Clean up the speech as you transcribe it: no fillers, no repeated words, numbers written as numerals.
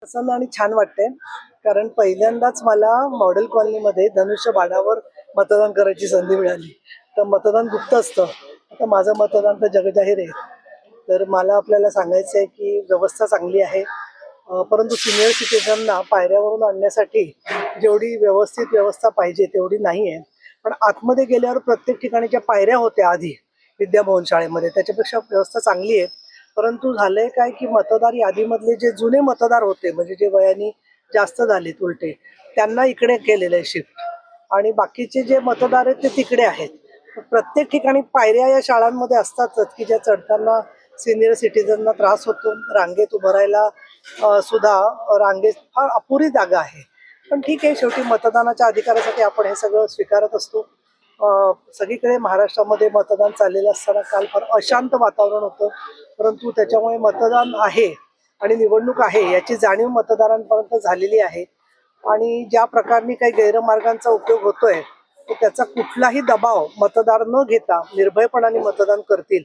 प्रसन्न आणि छान वाटतंय. कारण पहिल्यांदाच मला मॉडेल कॉलनीमध्ये धनुष्यबाणावर मतदान करायची संधी मिळाली. तर मतदान गुप्त असतं. आता माझं मतदान तर जगजाहीर आहे. तर मला आपल्याला सांगायचं आहे की व्यवस्था चांगली आहे. परंतु सिनियर सिटिझनना पायऱ्यावरून आणण्यासाठी जेवढी व्यवस्थित व्यवस्था पाहिजे तेवढी नाही आहे. पण आतमध्ये गेल्यावर प्रत्येक ठिकाणी ज्या पायऱ्या होत्या आधी विद्याभवन शाळेमध्ये त्याच्यापेक्षा व्यवस्था चांगली आहे. परंतु झालंय काय की मतदार यादीमधले जे जुने मतदार होते म्हणजे जे वयाने जास्त झालेत उलटे त्यांना इकडे केलेलं आहे शिफ्ट आणि बाकीचे जे मतदार आहेत ते तिकडे आहेत. प्रत्येक ठिकाणी पायऱ्या या शाळांमध्ये असतातच की ज्या चढताना सिनियर सिटीजनना त्रास होतो. रांगेत उभं राहायला सुद्धा रांगेत फार अपुरी जागा आहे. पण ठीक आहे, शेवटी मतदानाच्या अधिकारासाठी आपण हे सगळं स्वीकारत असतो. सगळीकडे महाराष्ट्रामध्ये मतदान चाललेलं असताना काल फार अशांत वातावरण होतं. परंतु त्याच्यामुळे मतदान आहे आणि निवडणूक आहे याची जाणीव मतदारांपर्यंत झालेली आहे. आणि ज्या प्रकारे काही गैरमार्गांचा उपयोग होतोय तर त्याचा कुठलाही दबाव मतदार न घेता निर्भयपणाने मतदान करतील